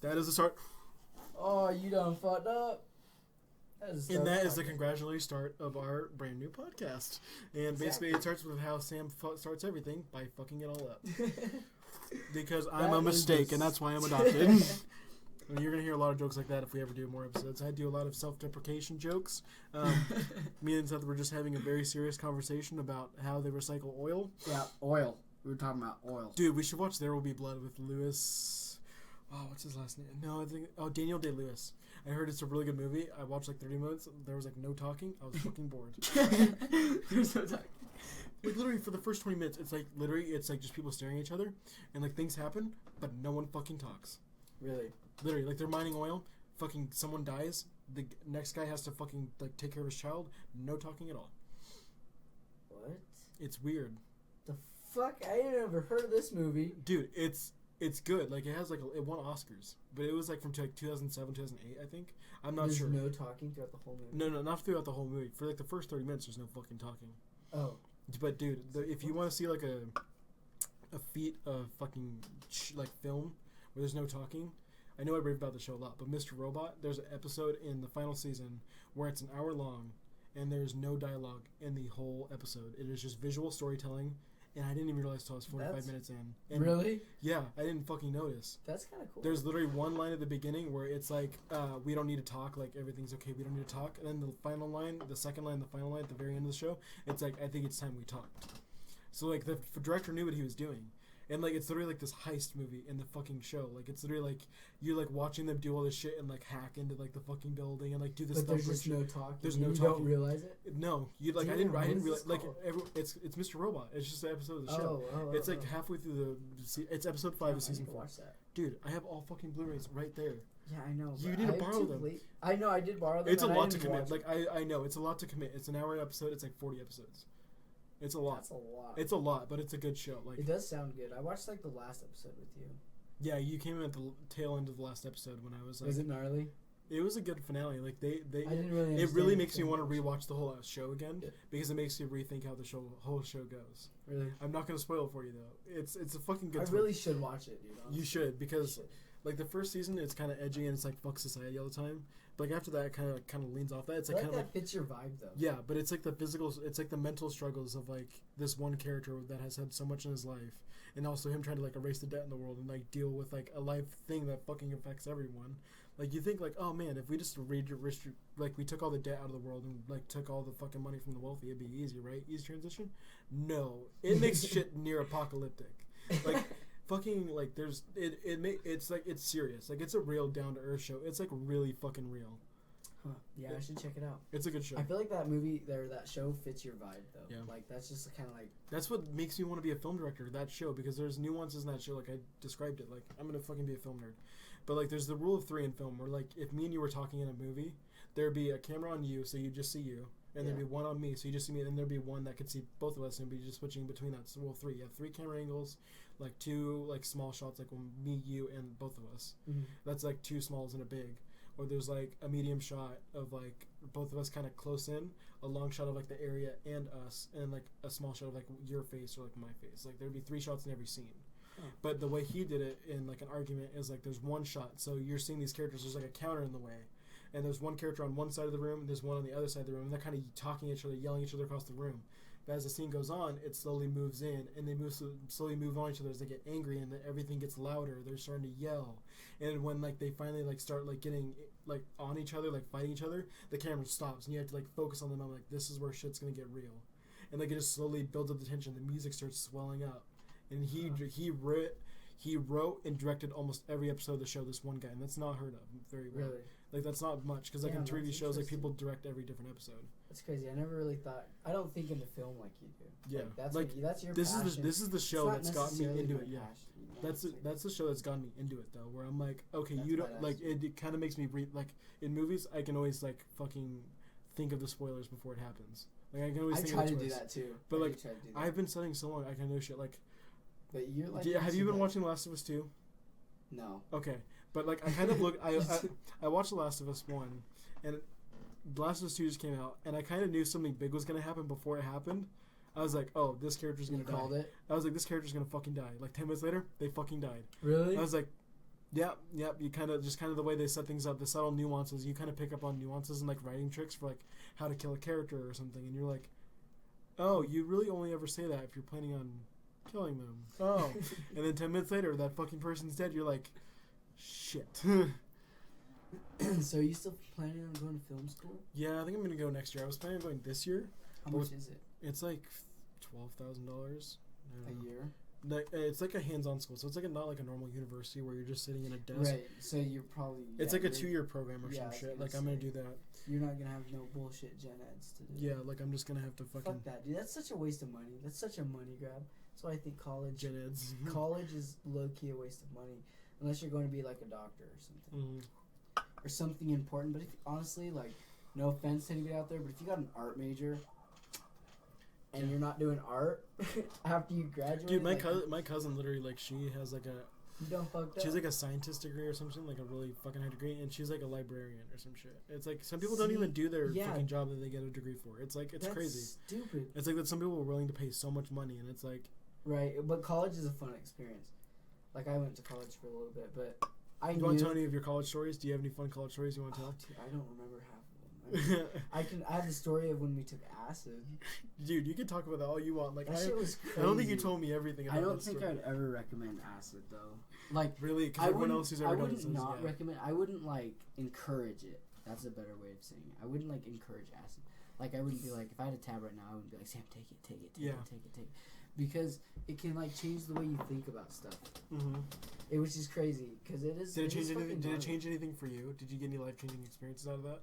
That is the start. Oh, you done fucked up. And that is the congratulatory start of our brand new podcast. And basically it starts with how Sam starts everything by fucking it all up. Because I'm a mistake, and that's why I'm adopted. And you're going to hear a lot of jokes like that if we ever do more episodes. I do a lot of self-deprecation jokes. Me and Seth were just having a very serious conversation about how they recycle oil. Yeah, oil. We were talking about oil. Dude, we should watch There Will Be Blood with Lewis. Oh, what's his last name? No, I think... Oh, Daniel Day-Lewis. I heard it's a really good movie. I watched like 30 minutes. There was like no talking. I was fucking bored. There's no talking. Like literally for the first 20 minutes, it's like just people staring at each other, and like things happen, but no one fucking talks. Really? Literally, like they're mining oil. Fucking someone dies. The next guy has to fucking like take care of his child. No talking at all. What? It's weird. The fuck? I ain't never heard of this movie. Dude, it's good. Like it has like it won Oscars, but it was like from like 2007, 2008, I think. I'm not sure. There's no talking throughout the whole movie. No, not throughout the whole movie. For like the first 30 minutes, there's no fucking talking. Oh. But dude, if you want to see like a feat of fucking like film where there's no talking, I know I rave about the show a lot, but Mr. Robot, there's an episode in the final season where it's an hour long and there's no dialogue in the whole episode. It is just visual storytelling, and I didn't even realize until I was 45 minutes in. And really? Yeah, I didn't fucking notice. That's kind of cool. There's literally one line at the beginning where it's like, we don't need to talk, like everything's okay, we don't need to talk. And then the final line, the second line, the final line at the very end of the show, it's like, I think it's time we talked. So like the director knew what he was doing. And like it's literally like this heist movie in the fucking show. Like it's literally like you're like watching them do all this shit and like hack into like the fucking building and like do this but stuff. There's just no talking. There's no you talking. You don't realize it? No, you like I didn't realize like it's Mr. Robot. It's just an episode of the show. It's like halfway through it's episode 5 of season 4. Watch that. Dude, I have all fucking Blu-rays right there. Yeah, I know. You need to borrow them. I know, I did borrow them. It's a lot to commit. Like I know it's a lot to commit. It's an hour episode. It's like 40 episodes. It's a lot. That's a lot. It's a lot, but it's a good show. Like it does sound good. I watched like the last episode with you. Yeah, you came in at the tail end of the last episode when I was like. Was it gnarly? It was a good finale. Like they I didn't really. It really makes me want to rewatch the whole show again because it makes you rethink how the whole show goes. Really? I'm not gonna spoil it for you though. It's a fucking good. I really should watch it, dude. Honestly. You should because. Like the first season, it's kind of edgy and it's like fuck society all the time. But like after that, it kind of leans off that. It's like kind of like fits your vibe though. Yeah, but it's like the physical, it's like the mental struggles of like this one character that has had so much in his life, and also him trying to like erase the debt in the world and like deal with like a life thing that fucking affects everyone. Like you think like, oh man, if we just like we took all the debt out of the world and like took all the fucking money from the wealthy, it'd be easy, right? Easy transition? No, it makes shit near apocalyptic. Like. Fucking like it's like it's serious, like it's a real down to earth show. It's like really fucking real. Huh. Yeah, I should check it out. It's a good show. I feel like that movie that show fits your vibe though. Yeah. Like that's just kind of like. That's what makes me want to be a film director. That show because there's nuances in that show. Like I described it. Like I'm gonna fucking be a film nerd, but like there's the rule of 3 in film where like if me and you were talking in a movie, there'd be a camera on you, so you just see you. And there'd be one on me, so you just see me, and there'd be one that could see both of us, and be just switching between that. So, 3. You have 3 camera angles, like 2 like small shots, like me, you, and both of us. Mm-hmm. That's like 2 smalls and a big. Or there's like a medium shot of like both of us kind of close in, a long shot of like the area and us, and like a small shot of like your face or like my face. Like there'd be 3 shots in every scene. But the way he did it in like an argument is like there's one shot, so you're seeing these characters. There's like a counter in the way. And there's one character on one side of the room, and there's one on the other side of the room, and they're kind of talking at each other, yelling at each other across the room. But as the scene goes on, it slowly moves in, and they slowly move on each other as they get angry, and everything gets louder. They're starting to yell, and when like they finally like start like getting like on each other, like fighting each other, the camera stops, and you have to like focus on them. I'm like, this is where shit's gonna get real, and like it just slowly builds up the tension. The music starts swelling up, and he wrote and directed almost every episode of the show. This one guy, and that's not heard of very well. Really? Like that's not much because like in TV shows, like people direct every different episode. That's crazy. I never really thought. I don't think into film like you do. Yeah, like, that's your passion. This is the show that's got me into it. Yeah, passion, that's the show that's gotten me into it though. Where I'm like, okay, that's you don't badass. like it. It kind of makes me like in movies. I can always like fucking think of the spoilers before it happens. Like I can always. I try to do that too. But like I've been studying so long, I can know shit. Like, but you're like. Have you been watching The Last of Us 2? No. Okay. But, like, I kind of look... I watched The Last of Us 1, and The Last of Us 2 just came out, and I kind of knew something big was going to happen before it happened. I was like, oh, this character's going to die. You called it? I was like, this character's going to fucking die. Like, 10 minutes later, they fucking died. Really? I was like, Yeah, yeah. You kind of the way they set things up, the subtle nuances. You kind of pick up on nuances and like writing tricks for like how to kill a character or something, and you're like, oh, you really only ever say that if you're planning on killing them. Oh, and then 10 minutes later, that fucking person's dead. You're like, shit. So are you still planning on going to film school? Yeah, I think I'm gonna go next year. I was planning on going this year. How much is it? It's like $12,000 A year? Like, it's like a hands-on school, so it's like not like a normal university where you're just sitting in a desk. Right. So you're probably. It's like a 2-year program or some shit. Like I'm gonna do that. You're not gonna have no bullshit gen eds to do. Yeah, like I'm just gonna have to fucking. Fuck that, dude. That's such a waste of money. That's such a money grab. That's why I think college. Gen eds. College is low key a waste of money, unless you're going to be like a doctor or something, or something important. But if honestly, like, no offense to anybody out there, but if you got an art major. And you're not doing art after you graduate. Dude, my cousin literally like she has like a. You done fucked up. She's like a scientist degree or something, like a really fucking high degree, and she's like a librarian or some shit. It's like some people don't even do their fucking job that they get a degree for. It's like it's crazy. Stupid. It's like that some people are willing to pay so much money, and it's like. Right, but college is a fun experience. Like I went to college for a little bit, but You want to tell any of your college stories? Do you have any fun college stories you want to tell? Dude, I don't remember half of them. I have the story of when we took acid. Dude, you can talk about that all you want. Like that shit was crazy. I don't think you told me everything about I don't that think story. I'd ever recommend acid though. Like really, because everyone else who's ever done it says recommend. I wouldn't like encourage it. That's a better way of saying it. I wouldn't like encourage acid. Like I wouldn't be like, if I had a tab right now, I wouldn't be like, Sam, take it, because it can like change the way you think about stuff. It was just crazy because it is. Did it change anything? Did it change anything for you? Did you get any life-changing experiences out of that?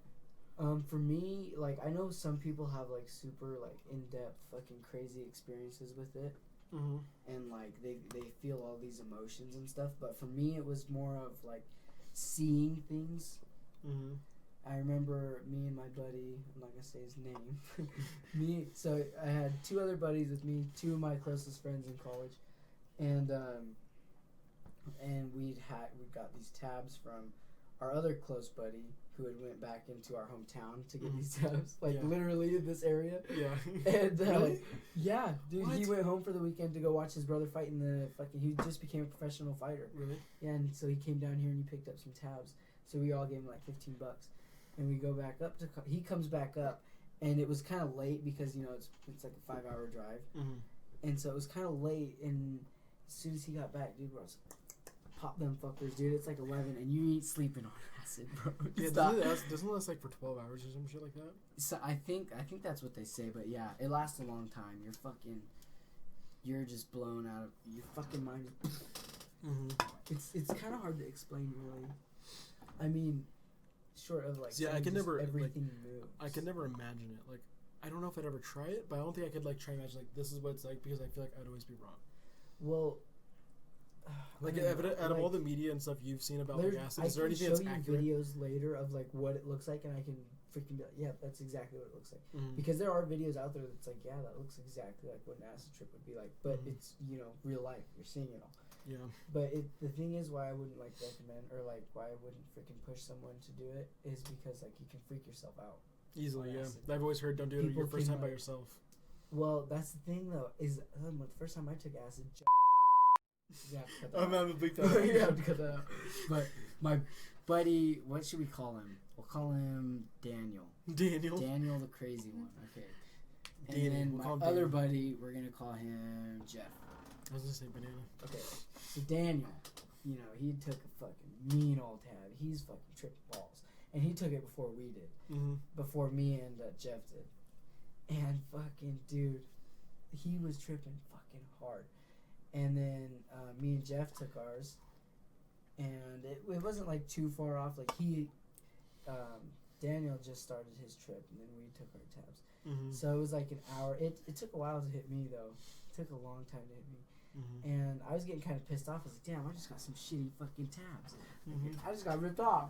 For me, like, I know some people have, like, super, like, in-depth fucking crazy experiences with it. And, like, they feel all these emotions and stuff. But for me, it was more of, like, seeing things. I remember me and my buddy, I'm not going to say his name. So I had 2 other buddies with me, 2 of my closest friends in college. And we got these tabs from our other close buddy, who had went back into our hometown to get these tabs, like literally in this area. Yeah. And really? Yeah, dude, what? He went home for the weekend to go watch his brother fight in the fucking. He just became a professional fighter. Really? Yeah, and so he came down here and he picked up some tabs. So we all gave him like $15, and we go back up to. He comes back up, and it was kind of late because it's like a 5-hour drive, and so it was kind of late. And as soon as he got back, dude, I was pop them fuckers, dude. It's like 11, and you ain't sleeping on acid, bro. Yeah, doesn't it last like for 12 hours or some shit like that? So I think that's what they say, but yeah, it lasts a long time. You're just blown out of your fucking mind. It's kind of hard to explain, really. I mean, short of like. Yeah, I can never everything moves. I can never imagine it. Like, I don't know if I'd ever try it, but I don't think I could like try and imagine like this is what it's like because I feel like I'd always be wrong. Well. Like out of all the media and stuff you've seen about like acid, is there anything that's accurate? I can show you videos later of like what it looks like, and I can freaking be like, yeah, that's exactly what it looks like. Because there are videos out there that's like, yeah, that looks exactly like what an acid trip would be like, but it's real life. You're seeing it all. Yeah. But the thing is, why I wouldn't like recommend or like why I wouldn't freaking push someone to do it is because like you can freak yourself out easily. Yeah, I've always heard don't do it your first time by yourself. Well, that's the thing though. Is the first time I took acid. Yeah, I'm having a big time. You have to cut that out. But my buddy, what should we call him? We'll call him Daniel. Daniel, the crazy one. Okay. And then my other buddy, we're gonna call him Jeff. I was gonna say Banana. Okay. So Daniel, he took a fucking mean old tab. He's fucking tripping balls, and he took it before we did. Before me and Jeff did. And fucking dude, he was tripping fucking hard. And then me and Jeff took ours, and it wasn't like too far off. Like Daniel just started his trip, and then we took our tabs. So it was like an hour. It took a while to hit me though. It took a long time to hit me, and I was getting kind of pissed off. I was like, damn, I just got some shitty fucking tabs. I just got ripped off.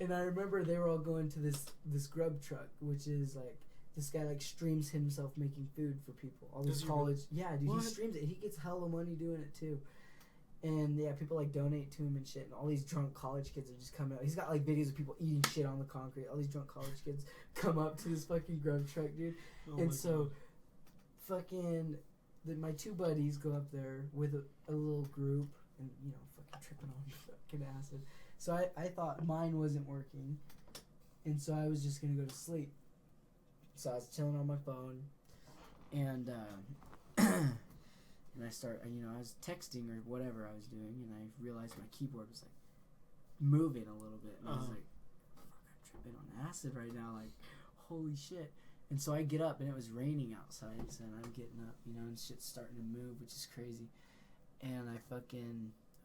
and I remember they were all going to this grub truck, which is like. This guy like streams himself making food for people. All these college, yeah, dude, he streams it. He gets hella money doing it too, and yeah, people like donate to him and shit. And all these drunk college kids are just coming out. He's got like videos of people eating shit on the concrete. All these drunk college kids come up to this fucking grub truck, dude. And so, fucking, my 2 buddies go up there with a little group and fucking tripping on fucking acid. So I thought mine wasn't working, and so I was just gonna go to sleep. So I was chilling on my phone, and and I was texting or whatever I was doing, and I realized my keyboard was like moving a little bit, and I was like, "Fuck, I'm tripping on acid right now!" Like, holy shit! And so I get up, and it was raining outside, so I'm getting up, and shit's starting to move, which is crazy. And I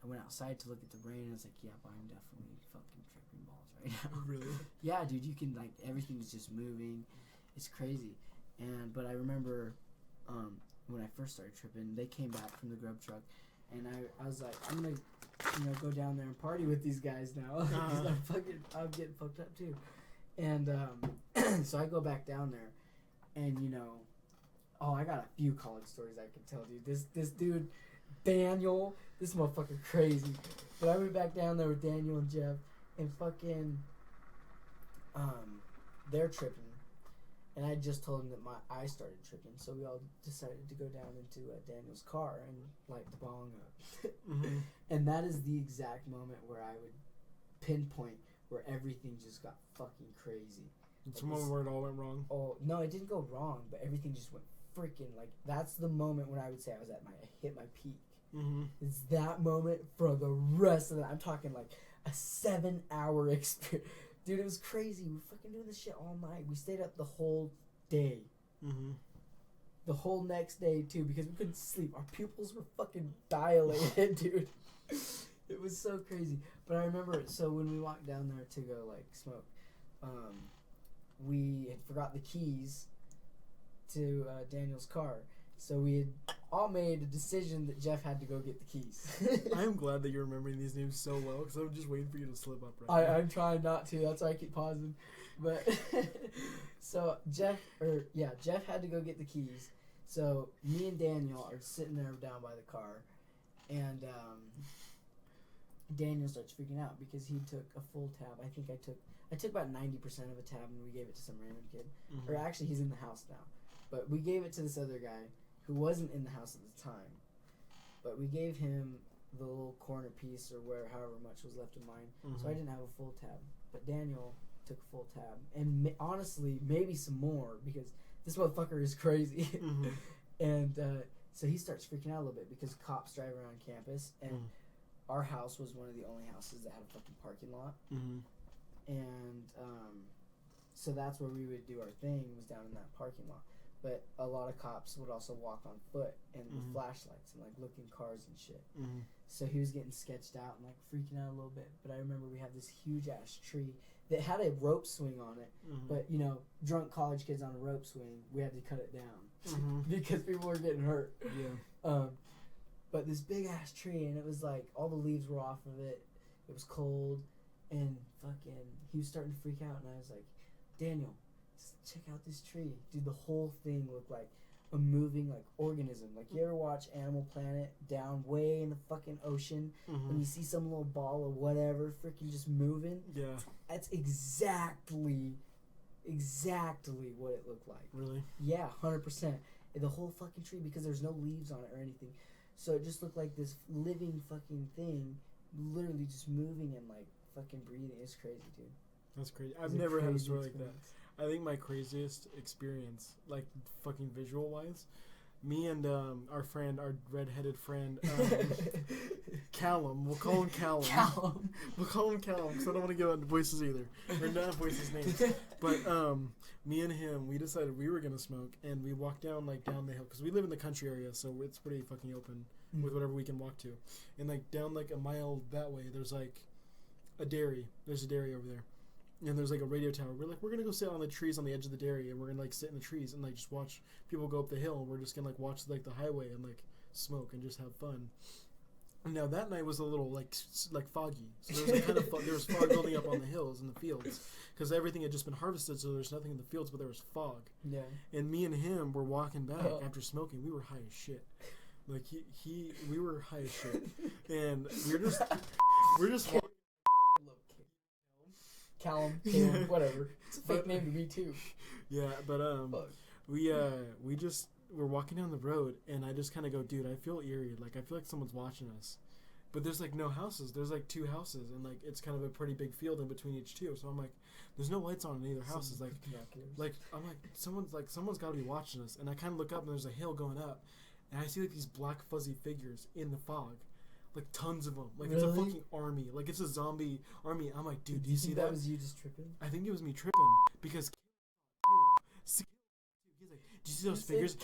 went outside to look at the rain, and I was like, yeah, but I'm definitely fucking tripping balls right now. Really? Yeah, dude, you can, like, everything's just moving. It's crazy. But I remember when I first started tripping, they came back from the grub truck, and I was like, I'm going to go down there and party with these guys now, because I'm getting fucked up too. And so I go back down there, and I got a few college stories I can tell, dude. This dude, Daniel, this motherfucker crazy. But I went back down there with Daniel and Jeff, and fucking they're tripping, and I just told them that I started tripping, so we all decided to go down into Daniel's car and light the bong up. Mm-hmm. And that is the exact moment where I would pinpoint where everything just got fucking crazy. It's the moment where it all went wrong. Oh no, it didn't go wrong, but everything just went freaking, like, that's the moment when I would say I hit my peak. Mm-hmm. It's that moment for the rest of the, I'm talking like a 7-hour experience. Dude, it was crazy. We were fucking doing this shit all night. We stayed up the whole day. Mm-hmm. The whole next day too, because we couldn't sleep. Our pupils were fucking dilated, dude. It was so crazy. But I remember, so when we walked down there to go like smoke, we had forgot the keys to Daniel's car. So we had all made a decision that Jeff had to go get the keys. I am glad that you're remembering these names so well, because I'm just waiting for you to slip up right now. I'm trying not to. That's why I keep pausing. But so Jeff had to go get the keys. So me and Daniel are sitting there down by the car, and Daniel starts freaking out because he took a full tab. I think I took about 90% of a tab, and we gave it to some random kid. Mm-hmm. Or actually, he's in the house now. But we gave it to this other guy who wasn't in the house at the time. But we gave him the little corner piece or however much was left of mine. Mm-hmm. So I didn't have a full tab. But Daniel took a full tab. And honestly, maybe some more, because this motherfucker is crazy. Mm-hmm. And so he starts freaking out a little bit because cops drive around campus. And our house was one of the only houses that had a fucking parking lot. Mm-hmm. And so that's where we would do our thing, was down in that parking lot. But a lot of cops would also walk on foot and with flashlights and like look in cars and shit. Mm-hmm. So he was getting sketched out and like freaking out a little bit. But I remember we had this huge ass tree that had a rope swing on it. Mm-hmm. But drunk college kids on a rope swing, we had to cut it down because people were getting hurt. Yeah. But this big ass tree, and it was like all the leaves were off of it. It was cold, and fucking he was starting to freak out, and I was like, Daniel, check out this tree. Dude, the whole thing looked like a moving like organism. Like, you ever watch Animal Planet down way in the fucking ocean when you see some little ball or whatever freaking just moving? Yeah. That's exactly what it looked like. Really? Yeah, 100%. The whole fucking tree, because there's no leaves on it or anything. So it just looked like this living fucking thing, literally just moving and like fucking breathing. It's crazy, dude. That's crazy. I've never had a story like that. I think my craziest experience, like fucking visual wise, me and our redheaded friend, Callum. We'll call him Callum. We'll call him Callum because I don't want to give out voices either, or not voices names. But me and him, we decided we were gonna smoke, and we walked down the hill because we live in the country area, so it's pretty fucking open with whatever we can walk to. And like down like a mile that way, there's like a dairy. There's a dairy over there. And there's like a radio tower. We're like, we're gonna go sit on the trees on the edge of the dairy, and we're gonna like sit in the trees and like just watch people go up the hill. And we're just gonna like watch like the highway and like smoke and just have fun. And now that night was a little like foggy, so there was like kind of there was fog building up on the hills and the fields because everything had just been harvested, so there's nothing in the fields, but there was fog. Yeah. And me and him were walking back after smoking. We were high as shit. Like we were high as shit, and we're just. Callum, whatever. It's a fake name to me too. Yeah, but we were walking down the road, and I just kind of go, dude, I feel eerie. Like, I feel like someone's watching us. but there's like no houses. There's like 2 houses, and like it's kind of a pretty big field in between each 2. So I'm like, there's no lights on in either houses. Like I'm like someone's got to be watching us. And I kind of look up, and there's a hill going up, and I see like these black fuzzy figures in the fog. Like tons of them. Like it's a fucking army. Like it's a zombie army. I'm like, dude, do you see that? That was you just tripping? I think it was me tripping because he's like, do you see those figures?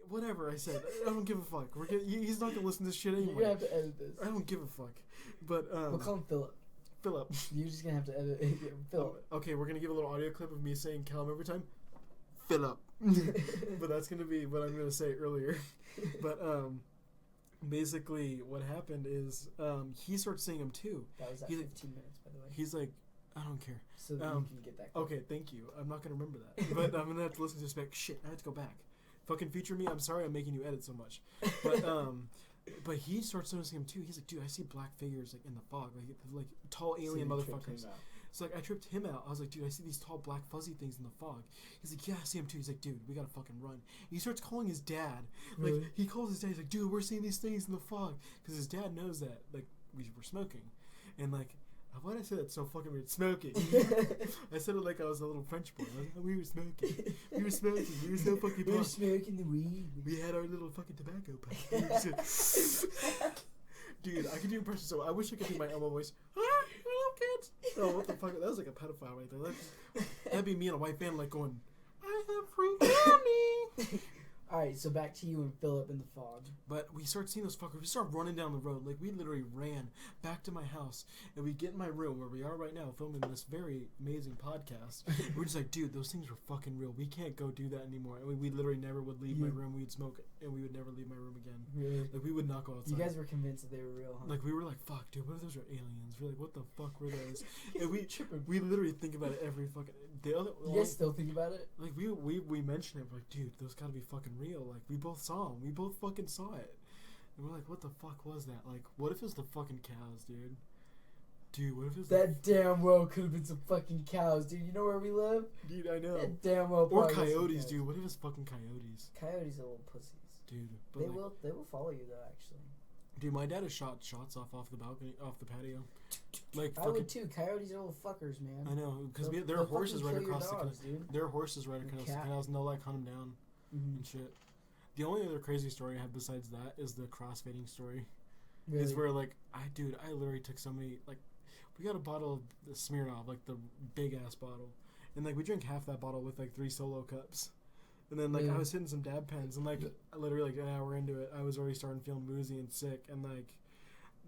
Whatever I said. I don't give a fuck. He's not gonna listen to this shit anyway. You're gonna have to edit this. I don't give a fuck. But we'll call him Philip. Philip. You're just gonna have to edit it. Philip. Okay, we're gonna give a little audio clip of me saying Callum every time. Philip. But that's gonna be what I'm gonna say earlier. But basically, what happened is he starts saying him too. That was 15 minutes, by the way. He's like, I don't care. So that you can get that. Okay, thank you. I'm not gonna remember that, but I'm gonna have to listen to this back. Shit, I have to go back. Fucking feature me. I'm sorry, I'm making you edit so much. But he starts noticing him too. He's like, dude, I see black figures like in the fog, like tall alien motherfuckers. So like I tripped him out. I was like, dude, I see these tall black fuzzy things in the fog. He's like, yeah, I see him too. He's like, dude, we gotta fucking run. He starts calling his dad. Really? Like he calls his dad. He's like, dude, we're seeing these things in the fog because his dad knows that like we were smoking, and like. Why did I say that so fucking weird? Smoking. I said it like I was a little French boy. I was like, we were smoking. We were smoking. We were so fucking We were smoking the weed. We had our little fucking tobacco pipe. Dude, I could do impressions. So I wish I could do my Elmo voice. Hello, kids. Oh, what the fuck? That was like a pedophile right there. That'd be me in a white van like going, I have free candy. Alright, so back to you and Philip in the fog. But we start seeing those fuckers. We start running down the road. Like, we literally ran back to my house. And we get in my room where we are right now filming this very amazing podcast. We're just like, dude, those things were fucking real. We can't go do that anymore. And we literally never would leave my room. We'd smoke and we would never leave my room again. Really? Like, we would not go outside. You guys were convinced that they were real, huh? Like, we were like, fuck, dude, what if those are aliens? We're like, what the fuck were those? And we literally think about it every fucking... You guys still think about it? Like, we mentioned it. We're like, dude, those gotta be fucking real. Like, we both saw them. We both fucking saw it. And we're like, what the fuck was that? Like, what if it was the fucking cows, dude? Dude, what if it was that damn well could have been some fucking cows, dude. You know where we live? Dude, I know. That damn well. Or coyotes, dude. What if it's fucking coyotes? Coyotes are little pussies. Dude, but they will follow you though, actually. Dude, my dad has shot shots off the balcony, off the patio. Like I would too. Coyotes are little fuckers, man. I know, because there are horses right across dogs, the canal. There are horses right across the canals, and they'll like hunt them down and shit. The only other crazy story I have besides that is the crossfading story. Really? Is where like I literally took so many like we got a bottle of the Smirnoff, like the big ass bottle, and like we drank half that bottle with like 3 solo cups. And then, like, I was hitting some dab pens, and, like, literally, like, an hour into it, I was already starting feeling woozy and sick. And, like,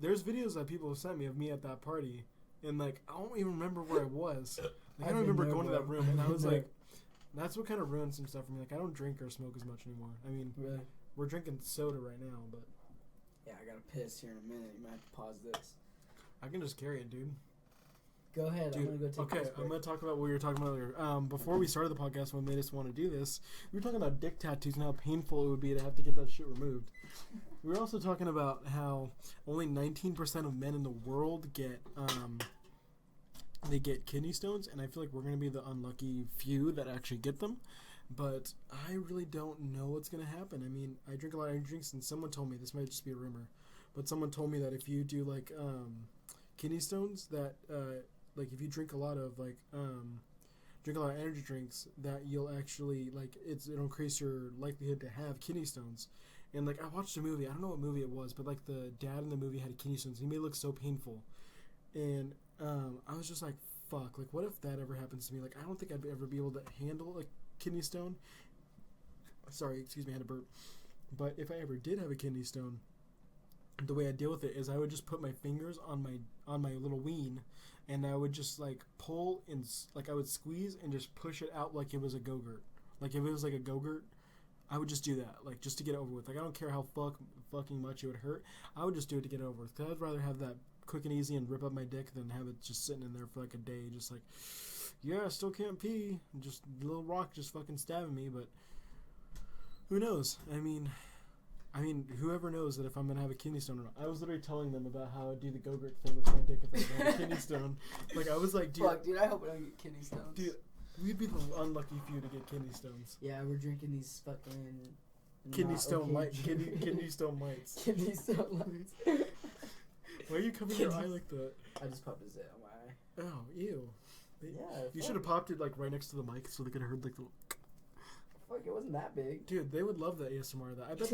there's videos that people have sent me of me at that party. And, like, I don't even remember where I was. Like, I don't remember going to that room. And I was like, that's what kind of ruined some stuff for me. Like, I don't drink or smoke as much anymore. I mean, we're drinking soda right now, but. Yeah, I gotta piss here in a minute. You might have to pause this. I can just carry it, dude. Go ahead. Dude, I'm gonna go take I'm gonna talk about what you were talking about earlier. Before we started the podcast, what made us want to do this, we were talking about dick tattoos and how painful it would be to have to get that shit removed. We were also talking about how only 19% of men in the world get kidney stones, and I feel like we're gonna be the unlucky few that actually get them. But I really don't know what's gonna happen. I mean, I drink a lot of energy drinks, and someone told me, this might just be a rumor, but someone told me that if you do like kidney stones, that like if you drink a lot of energy drinks, that you'll actually like it'll increase your likelihood to have kidney stones. And like I watched a movie, I don't know what movie it was, but like the dad in the movie had kidney stones. He made it look so painful, and I was just like, fuck, like what if that ever happens to me? Like I don't think I'd ever be able to handle like kidney stone. Sorry, excuse me, I had a burp. But if I ever did have a kidney stone, the way I deal with it is I would just put my fingers on my little ween, and I would just like pull and like I would squeeze and just push it out like it was a Go-Gurt. Like if it was like a Go-Gurt, I would just do that, like just to get it over with. Like I don't care how fucking much it would hurt. I would just do it to get it over with. 'Cause I'd rather have that quick and easy and rip up my dick than have it just sitting in there for like a day, just like, yeah, I still can't pee. And just a little rock just fucking stabbing me. But who knows? I mean, whoever knows that if I'm gonna have a kidney stone or not. I was literally telling them about how I'd do the Go-Gurt thing with my dick if I had a kidney stone. Like I was like, dude, fuck, dude, I hope I don't get kidney stones. Dude, we'd be the unlucky few to get kidney stones. Yeah, we're drinking these fucking kidney stone mites. Kidney stone mites. Kidney stone mites. Why are you covering your eye like that? I just popped a zit on my eye. Oh, ew. Yeah. You should have popped it like right next to the mic so they could have heard like the. Fuck, it wasn't that big. Dude, they would love the ASMR. I bet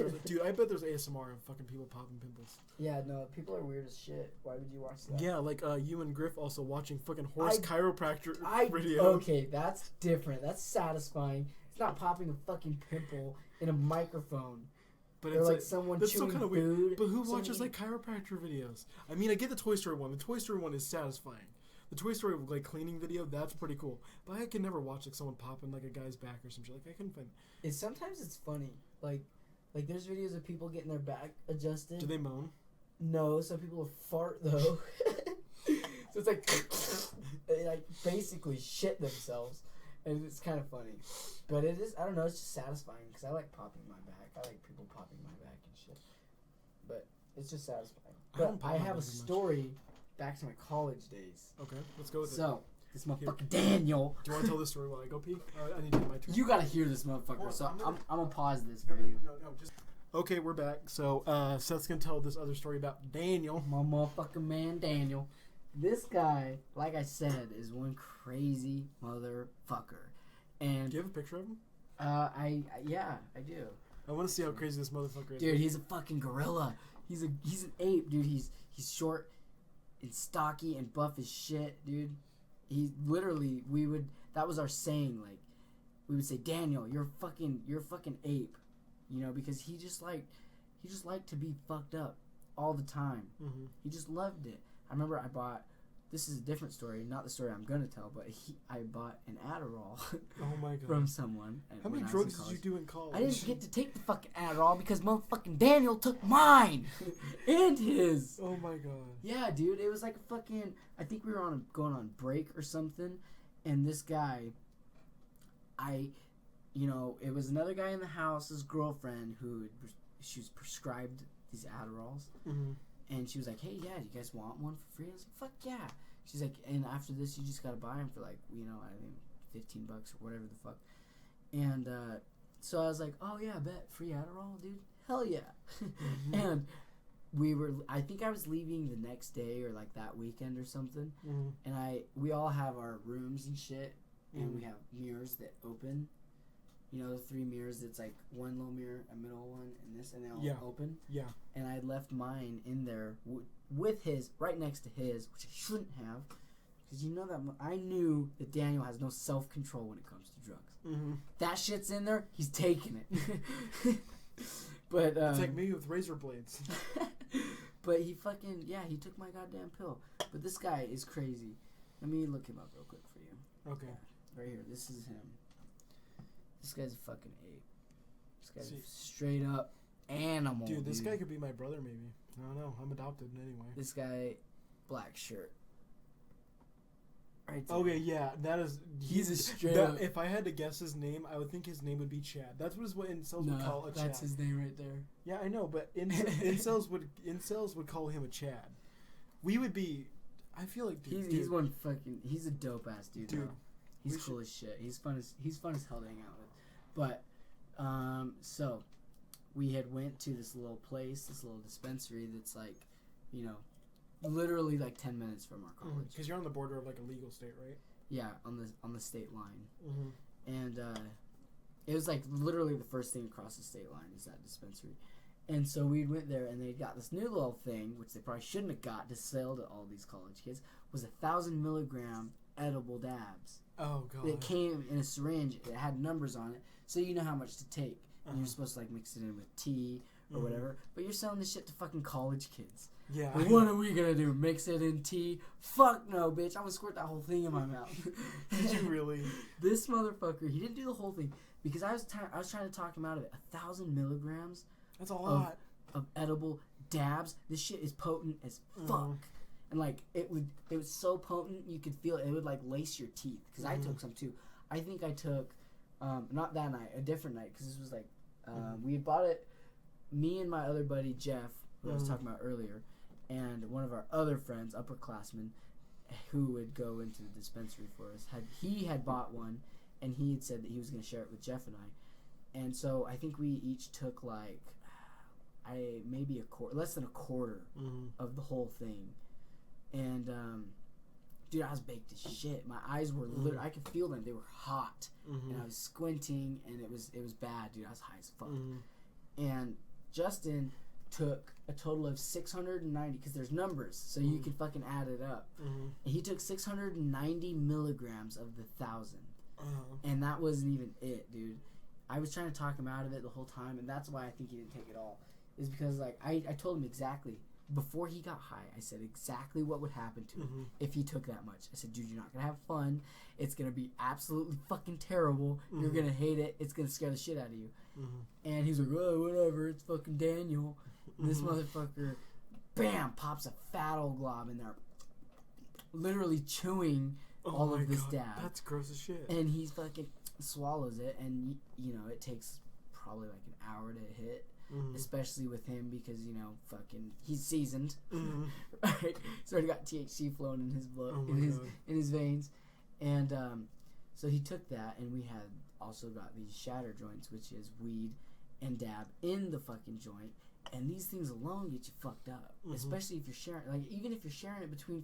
there's ASMR of fucking people popping pimples. Yeah, no, people are weird as shit. Why would you watch that? Yeah, like you and Griff also watching fucking horse chiropractor videos. Okay, that's different. That's satisfying. It's not popping a fucking pimple in a microphone. But or it's like someone that's chewing still kind of food. weird. But who watches like chiropractor videos? I mean, I get the Toy Story one. The Toy Story one is satisfying. The Toy Story like cleaning video, that's pretty cool. But I can never watch like someone popping like a guy's back or some shit. Like I couldn't find. Sometimes it's funny. Like there's videos of people getting their back adjusted. Do they moan? No, some people will fart though. So it's like they like basically shit themselves, and it's kind of funny. But it is, I don't know, it's just satisfying because I like popping my back. I like people popping my back and shit. But it's just satisfying. But I have a story back to my college days. Okay, let's go with it. So, this motherfucker Daniel. Do you want to tell this story while I go pee? I need to get my turn. You gotta hear this motherfucker, so I'm gonna pause this No, for you. no, just... Okay, we're back. So, Seth's gonna tell this other story about Daniel. My motherfucking man Daniel. This guy, like I said, is one crazy motherfucker. And do you have a picture of him? Yeah, I do. I want to see how crazy this motherfucker is. Dude, he's a fucking gorilla. He's an ape, dude. He's short and stocky and buff as shit, dude. He literally, that was our saying, like, we would say, Daniel, you're a fucking ape, you know, because he just liked to be fucked up all the time. Mm-hmm. He just loved it. I remember I bought, this is a different story, not the story I'm gonna tell, but I bought an Adderall oh my God. from someone. How many drugs did you do in college? I didn't get to take the fucking Adderall because motherfucking Daniel took mine and his. Oh my God. Yeah, dude, it was like a fucking, I think we were going on break or something, and this guy, it was another guy in the house, his girlfriend, she was prescribed these Adderalls. Mm-hmm. And she was like, hey, yeah, do you guys want one for free? I was like, fuck yeah. She's like, and after this, you just got to buy them for like, I think $15 or whatever the fuck. And so I was like, oh yeah, bet. Free Adderall, dude? Hell yeah. Mm-hmm. And I think I was leaving the next day or like that weekend or something. Mm-hmm. And we all have our rooms and shit. And we have mirrors that open. You know, the 3 mirrors, it's like one little mirror, a middle one, and this, and they all open. Yeah. And I left mine in there with his, right next to his, which I shouldn't have, because I knew that Daniel has no self-control when it comes to drugs. Mm-hmm. That shit's in there, he's taking it. But it's like me with razor blades. But he took my goddamn pill. But this guy is crazy. Let me look him up real quick for you. Okay. Right here, this is him. This guy's a fucking ape. This guy's a straight up animal. Dude, this guy could be my brother, maybe. I don't know. I'm adopted anyway. This guy, black shirt. Right there. Okay, yeah, that is. He's a straight up. If I had to guess his name, I would think his name would be Chad. That's what incels would call a Chad. That's his name right there. Yeah, I know, but incels would call him a Chad. We would be. I feel like he's one fucking. He's a dope ass dude. Dude, he's cool as shit. He's fun as hell to hang out with. But, so, we had went to this little place, this little dispensary that's like, literally like 10 minutes from our college. Because you're on the border of like a legal state, right? Yeah, on the state line. Mm-hmm. And it was like literally the first thing across the state line is that dispensary. And so we went there, and they got this new little thing, which they probably shouldn't have got to sell to all these college kids, was 1,000 milligram edible dabs. Oh God! It came in a syringe. It had numbers on it, so you know how much to take. And you're supposed to like mix it in with tea or whatever. But you're selling this shit to fucking college kids. Yeah. But what are we gonna do? Mix it in tea? Fuck no, bitch! I'm gonna squirt that whole thing in my mouth. Did you really? This motherfucker, he didn't do the whole thing because I was trying to talk him out of it. 1,000 milligrams. That's a lot of edible dabs. This shit is potent as fuck. And like it was so potent you could feel it would like lace your teeth. Because I took some too. I think I took not that night, a different night. Because this was like we had bought it. Me and my other buddy Jeff, who I was talking about earlier, and one of our other friends, upperclassmen, who would go into the dispensary for us. He had bought one, and he had said that he was going to share it with Jeff and I. And so I think we each took like maybe less than a quarter of the whole thing, and dude, I was baked as shit. My eyes were literally, I could feel them. They were hot, and I was squinting, and it was bad, dude. I was high as fuck. And Justin took a total of 690, because there's numbers, so you can fucking add it up. And he took 690 milligrams of the 1,000, and that wasn't even it, dude. I was trying to talk him out of it the whole time, and that's why I think he didn't take it all. Is because like I told him exactly. Before he got high, I said exactly what would happen to him if he took that much. I said, dude, you're not going to have fun. It's going to be absolutely fucking terrible. You're going to hate it. It's going to scare the shit out of you. And he's like, oh, whatever. It's fucking Daniel. And this motherfucker, bam, pops a fat old glob in there. Literally chewing all of this dab. That's gross as shit. And he fucking swallows it. And, you know, it takes probably like an hour to hit. Especially with him because, you know, fucking he's seasoned. Right? He's already got THC flowing in his blood, in his veins. And so he took that, and we had also got these shatter joints, which is weed and dab in the fucking joint. And these things alone get you fucked up. Especially if you're sharing, like, even if you're sharing it between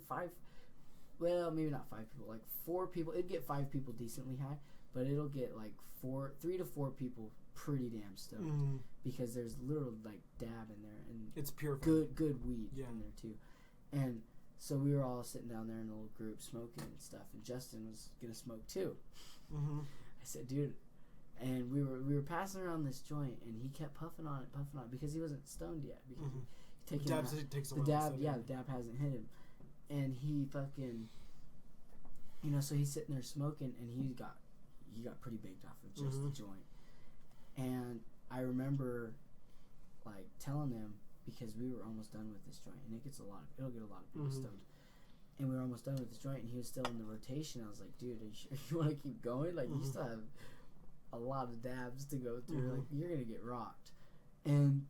maybe not 5 people, like 4 people. It'd get 5 people decently high, but it'll get like 3 to 4 people pretty damn stoned because there's literal like dab in there, and it's pure good weed in there too. And so we were all sitting down there in a little group smoking and stuff, and Justin was gonna smoke too. I said, dude, and we were passing around this joint, and he kept puffing on it because he wasn't stoned yet, because the dab hasn't hit him, and he fucking, you know, so he's sitting there smoking, and he got pretty baked off of just the joint. And I remember, like, telling him, because we were almost done with this joint, and it'll get a lot of people stoned. And we were almost done with this joint, and he was still in the rotation. I was like, dude, are you sure you want to keep going? Like, you still have a lot of dabs to go through. Like, you're gonna get rocked. And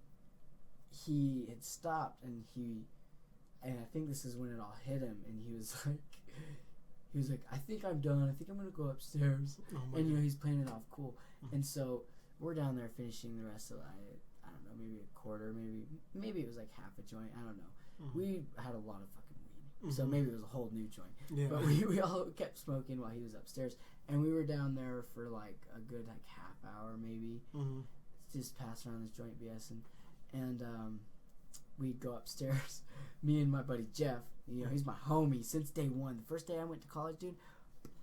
he had stopped, and I think this is when it all hit him, and he was like, I think I'm done. I think I'm gonna go upstairs. And you know, he's playing it off cool. And so we're down there finishing the rest of the night. I don't know, maybe a quarter, maybe it was like half a joint. I don't know. We had a lot of fucking weed, so maybe it was a whole new joint. Yeah. But we all kept smoking while he was upstairs, and we were down there for like a good like half hour maybe, just passing around this joint BSing, and we'd go upstairs. Me and my buddy Jeff, you know, he's my homie since day one. The first day I went to college, dude,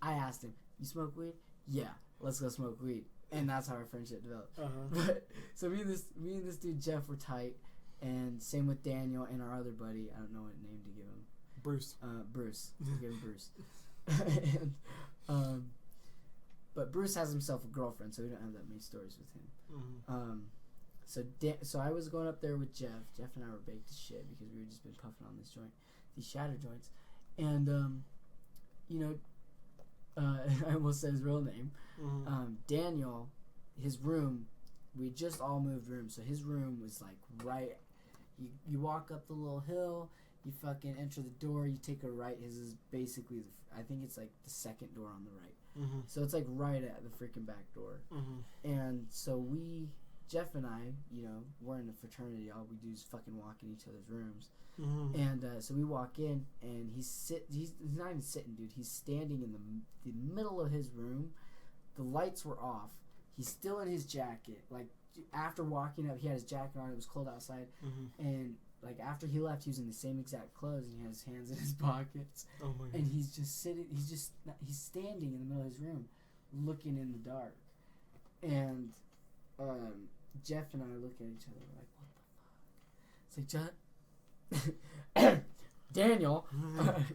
I asked him, "You smoke weed?" "Yeah, let's go smoke weed." And that's how our friendship developed. But so me and this dude Jeff were tight, and same with Daniel and our other buddy. I don't know what name to give him. Bruce. Bruce. We'll give him Bruce. And, but Bruce has himself a girlfriend, so we don't have that many stories with him. So I was going up there with Jeff. Jeff and I were baked as shit because we were just been puffing on this joint, these shatter joints, and you know. I almost said his real name. Daniel, his room, we just all moved rooms, so his room was like right. You walk up the little hill, you fucking enter the door, you take a right. His is basically, I think it's like the second door on the right. So it's like right at the freaking back door. And so Jeff and I, you know, we're in a fraternity. All we do is fucking walk in each other's rooms. And so we walk in, and he's not even sitting, dude. He's standing in the middle of his room. The lights were off. He's still in his jacket. Like, after walking up, he had his jacket on. It was cold outside. And, like, after he left, he was in the same exact clothes, and he had his hands in his pockets. Oh, my God. And he's just sitting. He's standing in the middle of his room, looking in the dark. And Jeff and I are looking at each other like, what the fuck? It's like, Daniel,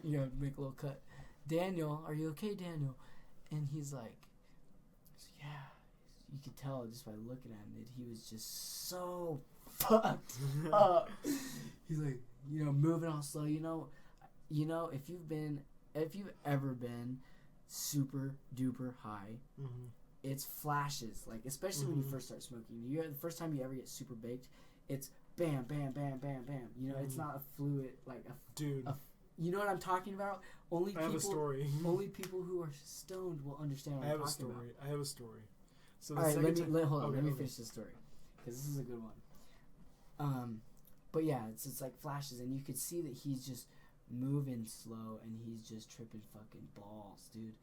you know, make a little cut. Daniel, are you okay, Daniel? And he's like, yeah. You could tell just by looking at him that he was just so fucked up. He's like, you know, moving all slow. You know, if you've ever been super duper high, it's flashes. Like, especially when you first start smoking. The first time you ever get super baked, it's bam, bam, bam, bam, bam. You know, it's not a fluid, like dude. You know what I'm talking about? I have a story. Only people who are stoned will understand what I'm talking about. I have a story. So the all right, hold on. Let me finish this story, because this is a good one. But yeah, it's like flashes, and you could see that he's just moving slow, and he's just tripping fucking balls, dude.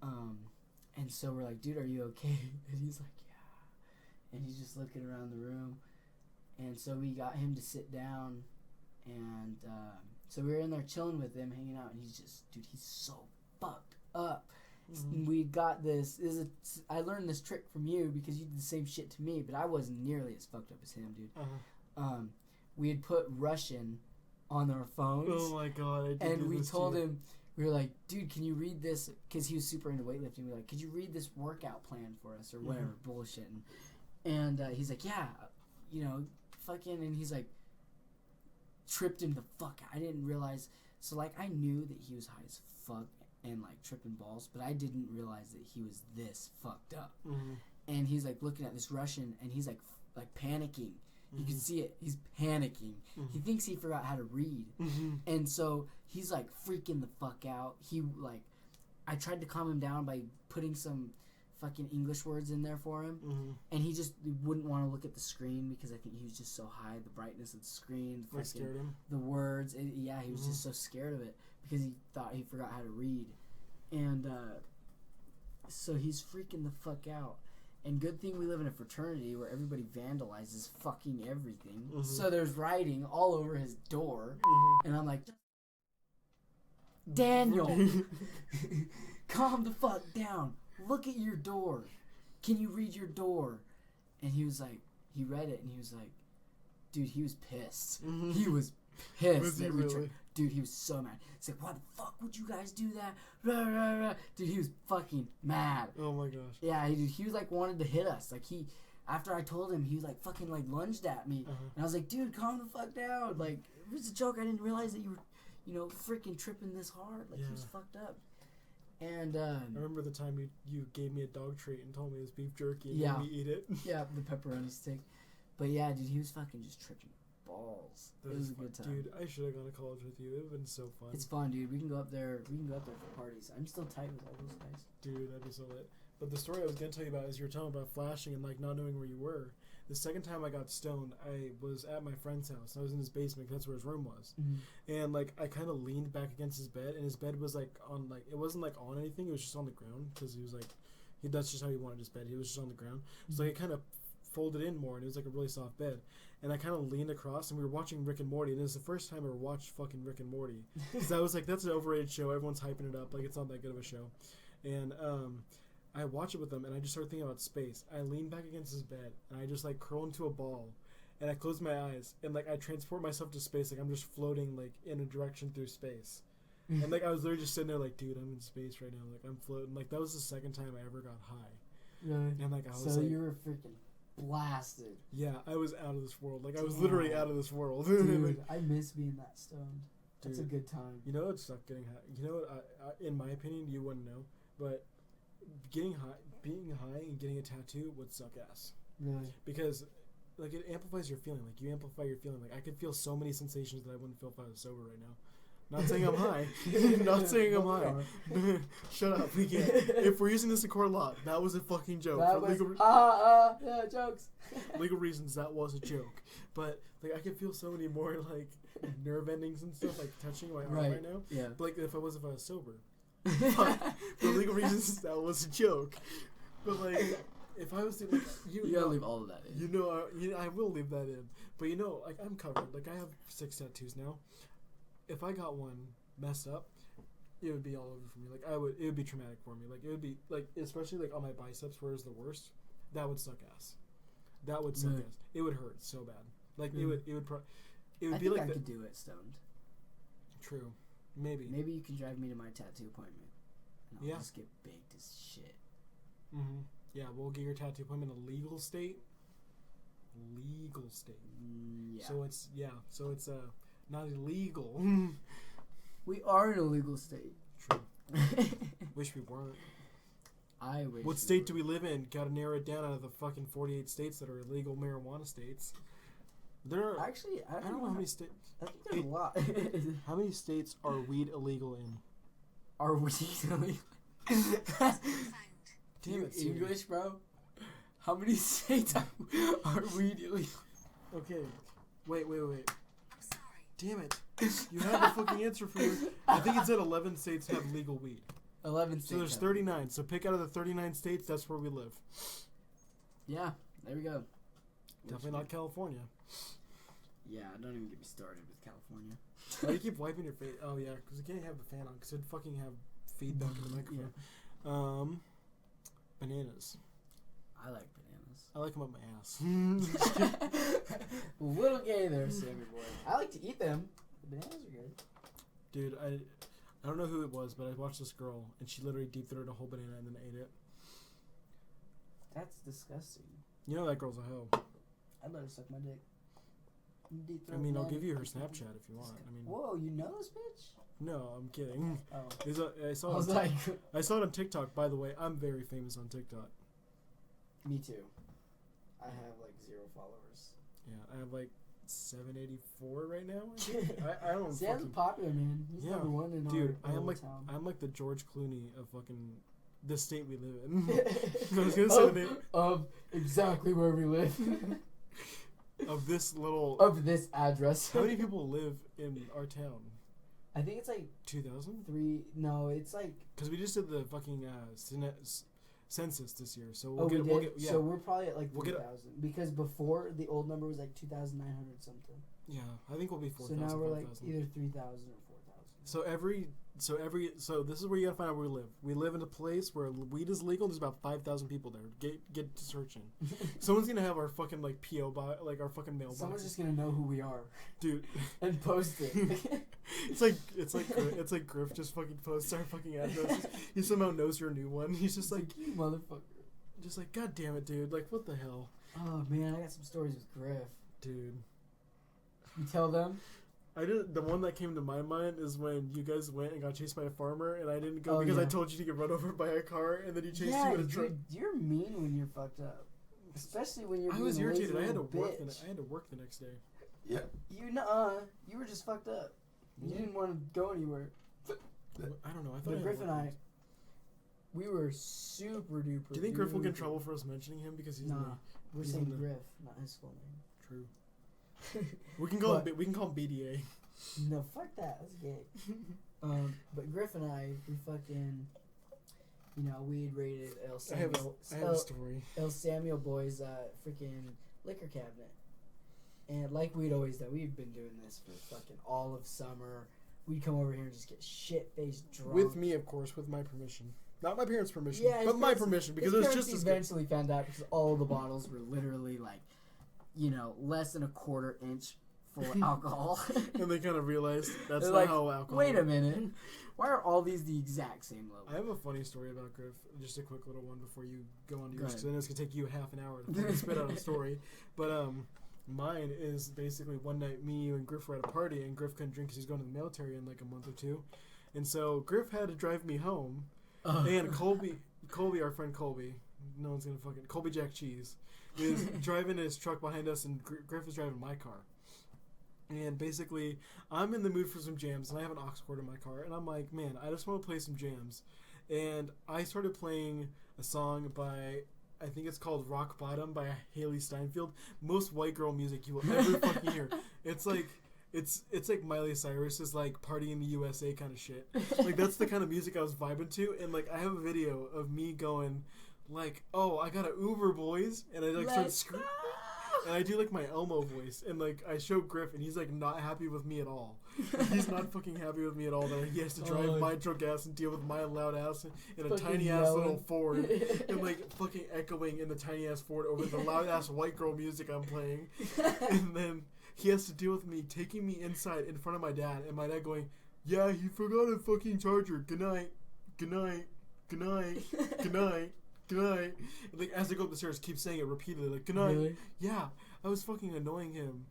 And so we're like, dude, are you okay? And he's like, yeah. And he's just looking around the room. And so we got him to sit down, and so we were in there chilling with him, hanging out, and he's just, dude, he's so fucked up. Mm-hmm. We got this. I learned this trick from you because you did the same shit to me, but I wasn't nearly as fucked up as him, dude. We had put Russian on our phones. Oh my god! And we told him, we were like, dude, can you read this? Because he was super into weightlifting. We were like, could you read this workout plan for us or whatever bullshit? And he's like, yeah, fucking, and he's like, tripped him the fuck out. I didn't realize. So like, I knew that he was high as fuck and like tripping balls, but I didn't realize that he was this fucked up. And he's like looking at this Russian, and he's like panicking. You can see it. He's panicking. He thinks he forgot how to read. And so he's like freaking the fuck out. I tried to calm him down by putting some fucking English words in there for him. And he just wouldn't want to look at the screen because I think he was just so high. The brightness of the screen. That scared him? The words. He was just so scared of it because he thought he forgot how to read. And so he's freaking the fuck out. And good thing we live in a fraternity where everybody vandalizes fucking everything. So there's writing all over his door. And I'm like, Daniel, calm the fuck down. Look at your door. Can you read your door? And he was like, he read it, and he was like, dude, he was pissed. He was pissed. Was he really? Dude, he was so mad. He's like, why the fuck would you guys do that? Rah, rah, rah. Dude, he was fucking mad. Oh my gosh. Yeah, he was like wanted to hit us. Like after I told him, he was like fucking like lunged at me. And I was like, dude, calm the fuck down. Like, it was a joke. I didn't realize that you were, freaking tripping this hard. Like, he was fucked up. And I remember the time you gave me a dog treat and told me it was beef jerky and made me eat it. Yeah, the pepperoni stick. But yeah, dude, he was fucking just tripping balls. It was a good time. Dude, I should have gone to college with you. It would have been so fun. It's fun, dude. We can go up there for parties. I'm still tight with all those guys. Dude, that'd be so lit. But the story I was going to tell you about is you were telling about flashing and like not knowing where you were. The second time I got stoned, I was at my friend's house. I was in his basement. That's where his room was. And like I kind of leaned back against his bed, and his bed was like on like, it wasn't like on anything. It was just on the ground because he was like, that's just how he wanted his bed. He was just on the ground. So like, it kind of folded in more, and it was like a really soft bed. And I kind of leaned across, and we were watching Rick and Morty, and it was the first time I ever watched fucking Rick and Morty. Because I was like, that's an overrated show. Everyone's hyping it up. Like, it's not that good of a show. And I watched it with him, and I just started thinking about space. I leaned back against his bed, and I just like curl into a ball, and I closed my eyes, and like I transport myself to space, like I'm just floating like in a direction through space. And like I was literally just sitting there like, dude, I'm in space right now. Like, I'm floating. Like, that was the second time I ever got high. Really? And like I was so like, you were freaking blasted. Yeah, I was out of this world. Like, I was literally out of this world. Dude, like, I miss being that stoned. That's a good time. You know what's not getting high? You know what? I, in my opinion, you wouldn't know, but being high and getting a tattoo would suck ass. Really? Because like it amplifies your feeling. Like, you amplify your feeling. Like, I could feel so many sensations that I wouldn't feel if I was sober right now. Not saying I'm high. Not saying I'm high. Shut up. We can't. If we're using this in court law, that was a fucking joke. That was, yeah, jokes. Legal reasons, that was a joke. But like, I could feel so many more like nerve endings and stuff like touching my arm right now. Yeah. But like, if I was sober. But for legal reasons, that was a joke. But like, if I was to, like, you gotta leave all of that in. You know, I will leave that in. But you know, like, I'm covered. Like, I have 6 tattoos now. If I got one messed up, it would be all over for me. Like, it would be traumatic for me. Like, it would be like, especially like on my biceps, where it's the worst. That would suck ass. That would suck ass. It would hurt so bad. Like, it would be like. I could do it stoned. True. Maybe you can drive me to my tattoo appointment. And I'll just get baked as shit. Mm-hmm. Yeah, we'll get your tattoo appointment in a legal state. Legal state. Yeah. So it's not illegal. We are in a legal state. True. Wish we weren't. I wish. What state do we live in? Gotta narrow it down out of the fucking 48 states that are illegal marijuana states. There are actually. I don't know how many states. I think there's a lot. How many states are weed illegal in? Are weed illegal? Damn it, English, bro. How many states are weed illegal? Okay, Wait. Damn it. You had the fucking answer for your... I think it said 11 states have legal weed. 11 states. So there's 39. So pick out of the 39 states, that's where we live. Yeah, there we go. Definitely not California. Yeah, don't even get me started with California. Why do you keep wiping your face? Oh, yeah, because you can't have the fan on, because it'd fucking have feedback in the microphone. Yeah. Bananas. I like bananas. I like them up my ass. Little gay there, Sammy boy. I like to eat them. The bananas are good. Dude, I don't know who it was, but I watched this girl, and she literally deep-throated a whole banana and then ate it. That's disgusting. You know that girl's a hoe. I'd let her suck my dick. I mean, I'll give you her Snapchat if you want. I mean, whoa, you know this bitch? No, I'm kidding. Oh. I saw it on TikTok, by the way. I'm very famous on TikTok. Me too. I have like 0 followers. Yeah, I have like 784 right now. I don't. Sam's popular, man. He's number one in our town. I'm like the George Clooney of fucking the state we live in. I was gonna say the name of exactly where we live. Of this little. Of this address. How many people live in our town? I think it's like 2,000. No, it's like. Because we just did the fucking census this year, so we'll get yeah. So we're probably at like 3,000 because before the old number was like 2,900 something. Yeah, I think we'll be 4,000. So now we're like either 3,000 or 4,000. So this is where you gotta find out where we live. We live in a place where weed is legal. There's about 5,000 people there. Get to searching. Someone's gonna have our fucking like PO box, like our fucking mailbox. Someone's just gonna know who we are, dude, and post it. it's like Griff just fucking posts our fucking addresses. He somehow knows your new one. He's just like you motherfucker. Just like, God damn it, dude. Like, what the hell? Oh man, I got some stories with Griff, dude. You tell them. The one that came to my mind is when you guys went and got chased by a farmer, and I didn't go because I told you to get run over by a car, and then he chased you in a truck. You're mean when you're fucked up, especially when you're. I was irritated. I had to work. I had to work the next day. Yeah. You were just fucked up. You didn't want to go anywhere. I don't know. I thought Griff and I, we were super duper. Do you think Griff will get in trouble for us mentioning him because he's we're saying Griff, not his full name. True. We can call him BDA. No, fuck that. That's gay. But Griff and I, we fucking, we'd raided El Samuel. I have a story. El Samuel boys' freaking liquor cabinet, and like we'd always done, we've been doing this for fucking all of summer. We'd come over here and just get shit-faced drunk. With me, of course, with my permission. Not my parents' permission, but my permission, because it was just as eventually found out because all the bottles were literally like, less than a quarter inch full of alcohol. And they kind of realized that's not like, how alcohol wait a minute. Why are all these the exact same level? I have a funny story about Griff. Just a quick little one before you go on to yours, because I know it's going to take you half an hour to spit out a story. But mine is basically one night, me, you, and Griff were at a party, and Griff couldn't drink because he's going to the military in like a month or two. And so Griff had to drive me home. And Colby, our friend Colby, no one's going to fucking... Colby Jack Cheese is driving his truck behind us, and Griff is driving my car. And basically, I'm in the mood for some jams, and I have an aux cord in my car, and I'm like, man, I just want to play some jams. And I started playing a song by, I think it's called Rock Bottom by Haley Steinfeld. Most white girl music you will ever fucking hear. It's like... It's like Miley Cyrus's like Party in the USA kind of shit. Like that's the kind of music I was vibing to, and like I have a video of me going like, "Oh, I got an Uber, boys," and I like start screaming, and I do like my Elmo voice, and like I show Griff, and he's like not happy with me at all. Like, he's not fucking happy with me at all. That he has to drive my drunk ass and deal with my loud ass in a tiny ass little Ford, and like fucking echoing in the tiny ass Ford over the loud ass white girl music I'm playing, and then. He has to deal with me taking me inside in front of my dad, and my dad going, "Yeah, he forgot a fucking charger. Good night, good night, good night, good night, good night." And like as I go up the stairs, keep saying it repeatedly, like "good night." Really? Yeah, I was fucking annoying him.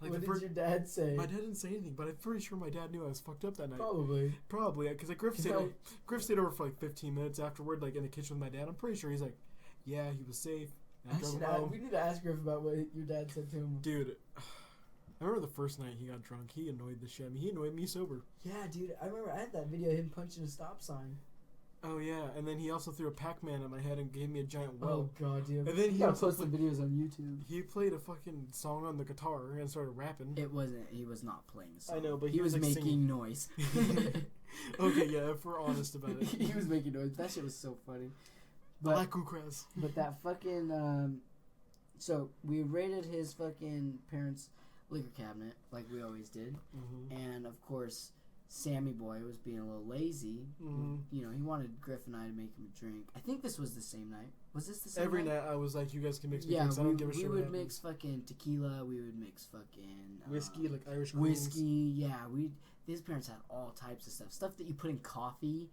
Like, what did your dad say? My dad didn't say anything, but I'm pretty sure my dad knew I was fucked up that night. Probably, because like Griff stayed over for like 15 minutes afterward, like in the kitchen with my dad. I'm pretty sure he's like, "Yeah, he was safe." We need to ask Griff about what your dad said to him, dude. I remember the first night he got drunk. He annoyed the shit. I mean, he annoyed me sober. Yeah, dude. I remember I had that video of him punching a stop sign. Oh yeah, and then he also threw a Pac-Man at my head and gave me a giant Oh welt. god, dude. And then he gotta also post some videos on YouTube. He played a fucking song on the guitar and started rapping. It wasn't. He was not playing a song. I know, but he was like, making singing. noise. Okay, yeah, if we're honest about it. He was making noise. That shit was so funny. But, I like Ukras. But that fucking so we raided his fucking parents' liquor cabinet like we always did, and of course Sammy boy was being a little lazy. You know, he wanted Griff and I to make him a drink. I think this was the same night. Was this the same Every night? night I was like, you guys can mix me drinks. I don't give a shit. We would mix fucking tequila. We would mix fucking whiskey, like Irish creams. Whiskey, yeah. His parents had all types of stuff that you put in coffee.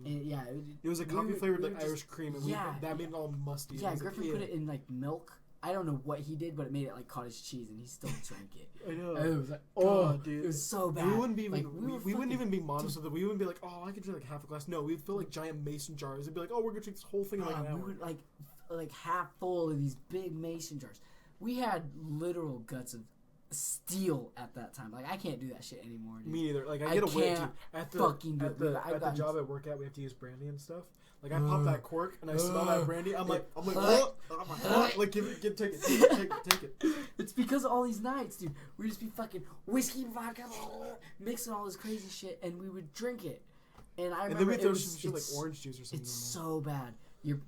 And yeah, it was a coffee flavored like Irish cream, and that made it all musty. Yeah, Griffin put it in like milk. I don't know what he did, but it made it like cottage cheese, and he still drank it. I know. And it was like, dude, it was so bad. We wouldn't be like, we wouldn't even be modest with it. We wouldn't be like, oh, I could drink like half a glass. No, we'd fill like giant mason jars. It'd be like, oh, we're gonna drink this whole thing in like an hour. We would like half full of these big mason jars. We had literal guts of steel at that time. Like I can't do that shit anymore. Dude. Me neither. Like I get away at the job at work we have to use brandy and stuff. Like I pop that cork and I smell that brandy. I'm like, like take it. It's because of all these nights, dude. We just be fucking whiskey, vodka, mixing all this crazy shit, and we would drink it. And I remember then we throw shit like orange juice or something. It's so bad. Your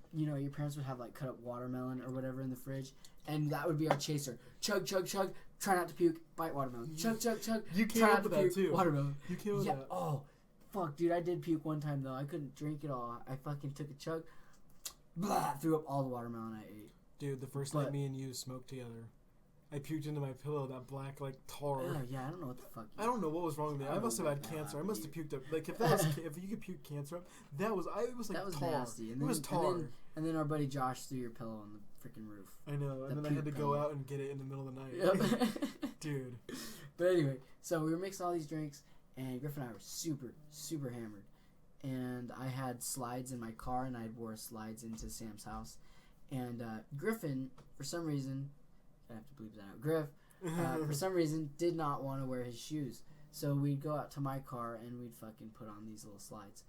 parents would have like cut up watermelon or whatever in the fridge, and that would be our chaser. Chug, chug, chug. Try not to puke. Bite watermelon. Chug, chug, chug. You came up with that too. Watermelon. You came up with that. Oh, fuck, dude. I did puke one time though. I couldn't drink it all. I fucking took a chug. Blah, threw up all the watermelon I ate. Dude, the first night me and you smoked together, I puked into my pillow that black like tar. Yeah, I don't know what the fuck. I don't know what was wrong with me. I must have had cancer. I must have puked up. Like if you could puke cancer up, it was like that was tar. Nasty. And it was tar. And then our buddy Josh threw your pillow on the freaking roof. I know, and then I had to go out and get it in the middle of the night. Yep. Dude. But anyway, so we were mixing all these drinks, and Griff and I were super, super hammered. And I had slides in my car, and I wore slides into Sam's house. And Griffin, for some reason, I have to bleep that out. Griff, for some reason, did not want to wear his shoes. So we'd go out to my car, and we'd fucking put on these little slides.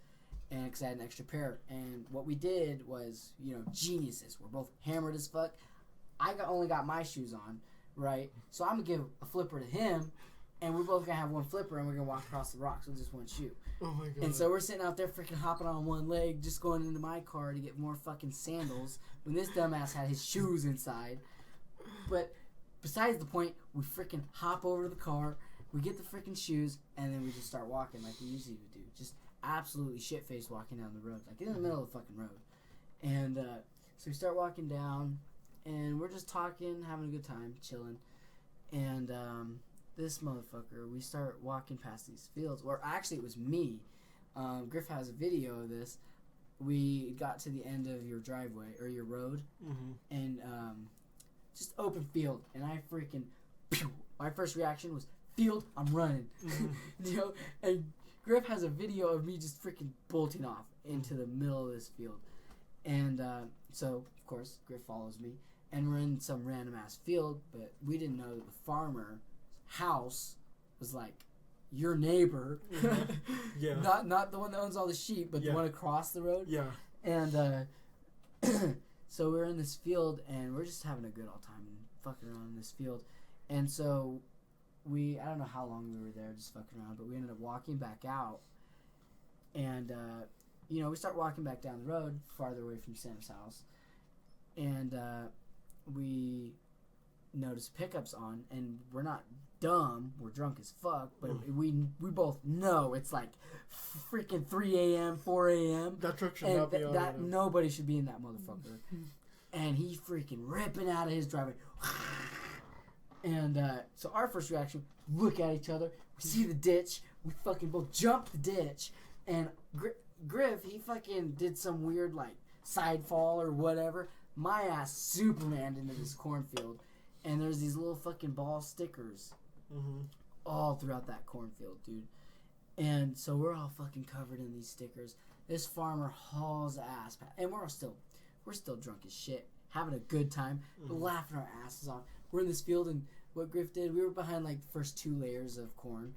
And because I had an extra pair. And what we did was, geniuses. We're both hammered as fuck. I only got my shoes on, right? So I'm going to give a flipper to him. And we're both going to have one flipper. And we're going to walk across the rocks with just one shoe. Oh, my God. And so we're sitting out there freaking hopping on one leg. Just going into my car to get more fucking sandals. When this dumbass had his shoes inside. But besides the point, we freaking hop over to the car. We get the freaking shoes. And then we just start walking like we usually would do. Just absolutely shit-faced walking down the road, like in the middle of the fucking road. And so we start walking down, and we're just talking, having a good time, chilling. And this motherfucker, we start walking past these fields. Or actually, it was me. Griff has a video of this. We got to the end of your driveway, or your road, and just open field. And I freaking, my first reaction was, field, I'm running. And Griff has a video of me just freaking bolting off into the middle of this field. And so, of course, Griff follows me. And we're in some random-ass field, but we didn't know that the farmer's house was, like, your neighbor. Yeah. Not the one that owns all the sheep, but the one across the road. Yeah. And so we're in this field, and we're just having a good old time and fucking around in this field. And so I don't know how long we were there just fucking around, but we ended up walking back out. And, we start walking back down the road, farther away from Sam's house. And we notice pickups on, and we're not dumb. We're drunk as fuck, but we both know it's like freaking 3 a.m., 4 a.m. That truck should not be on. That nobody should be in that motherfucker. And he's freaking ripping out of his driveway. And so our first reaction, look at each other. We see the ditch. We fucking both jump the ditch. And Griff, he fucking did some weird, like, side fall or whatever. My ass Supermaned into this cornfield. And there's these little fucking ball stickers all throughout that cornfield, dude. And so we're all fucking covered in these stickers. This farmer hauls ass. And we're still drunk as shit. Having a good time. Laughing our asses off. We're in this field, and what Griff did, we were behind like the first 2 layers of corn,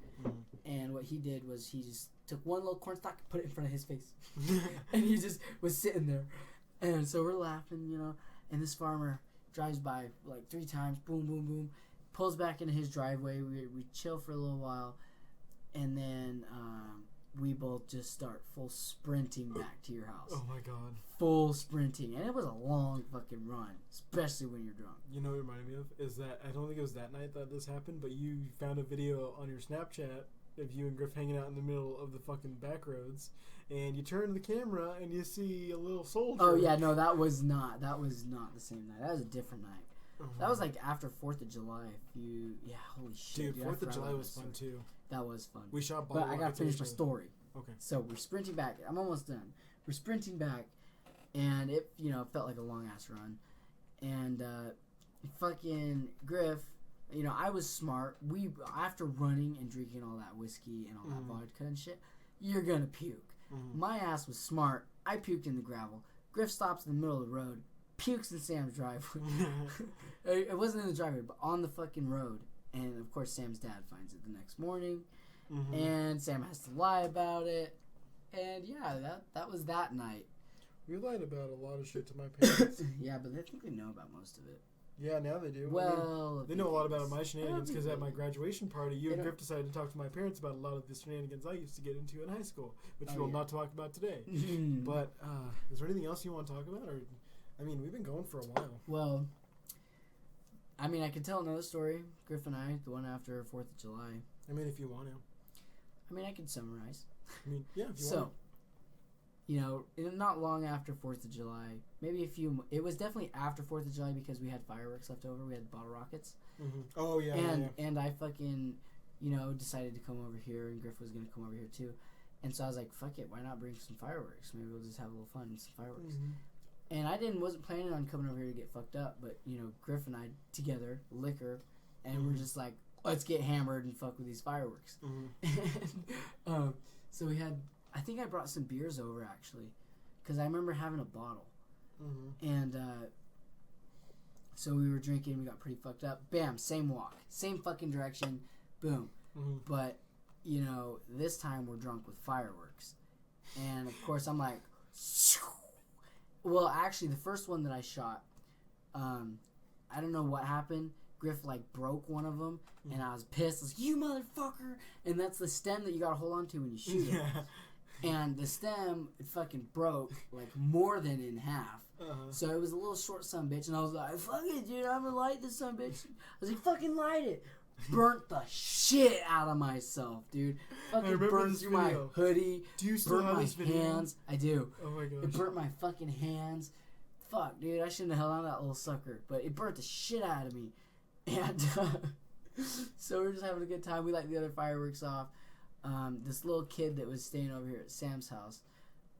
and what he did was he just took one little corn stalk and put it in front of his face, and he just was sitting there, and so we're laughing, and this farmer drives by like 3 times, boom, boom, boom, pulls back into his driveway. We chill for a little while, and then we both just start full sprinting back to your house. Oh my god. Full sprinting. And it was a long fucking run, especially when you're drunk. You know what it reminded me of? Is that, I don't think it was that night that this happened, but you found a video on your Snapchat of you and Griff hanging out in the middle of the fucking back roads, and you turn the camera and you see a little soldier. Oh yeah, no, that was not the same night. That was a different night. That was like after 4th of July. Holy shit. Dude, 4th of July was fun too. That was fun. We shot bottle rockets. But I gotta finish my story. Okay. So we're sprinting back. I'm almost done. We're sprinting back, and it felt like a long ass run. And fucking Griff, I was smart. After running and drinking all that whiskey and all that vodka and shit, you're gonna puke. My ass was smart. I puked in the gravel. Griff stops in the middle of the road, pukes in Sam's driveway. It wasn't in the driveway, but on the fucking road. And of course, Sam's dad finds it the next morning, and Sam has to lie about it. And yeah, that was that night. We lied about a lot of shit to my parents. Yeah, but they think we know about most of it. Yeah, now they do. Well, they know a lot about my shenanigans because at my graduation party, you and Griff decided to talk to my parents about a lot of the shenanigans I used to get into in high school, which we will not talk about today. But is there anything else you want to talk about? Or, I mean, we've been going for a while. Well, I mean, I could tell another story. Griff and I, the one after 4th of July. I mean, if you want to. I mean, I could summarize. I mean, yeah, if you want to. Not long after 4th of July, maybe it was definitely after 4th of July because we had fireworks left over. We had bottle rockets. Oh, yeah. And I fucking, decided to come over here, and Griff was going to come over here too. And so I was like, fuck it, why not bring some fireworks? Maybe we'll just have a little fun with some fireworks. And I wasn't planning on coming over here to get fucked up, but, Griff and I together, liquor, and we're just like, let's get hammered and fuck with these fireworks. And, so we had, I think I brought some beers over, actually, because I remember having a bottle. And so we were drinking, we got pretty fucked up. Bam, same walk, same fucking direction, boom. But, this time we're drunk with fireworks. And, of course, I'm like, well, actually, the first one that I shot, I don't know what happened. Griff, broke one of them, and I was pissed. I was like, you motherfucker! And that's the stem that you gotta hold on to when you shoot it. And the stem, it fucking broke, more than in half. So it was a little short son bitch, and I was like, fuck it, dude, I'm gonna light this son bitch. I was like, fucking light it. Burnt the shit out of myself, dude. Fucking burnt through my hoodie. Do you still have this video? Hands. I do. Oh my gosh. It burnt my fucking hands. Fuck, dude, I shouldn't have held on to that little sucker. But it burnt the shit out of me. And so we're just having a good time. We light the other fireworks off. This little kid that was staying over here at Sam's house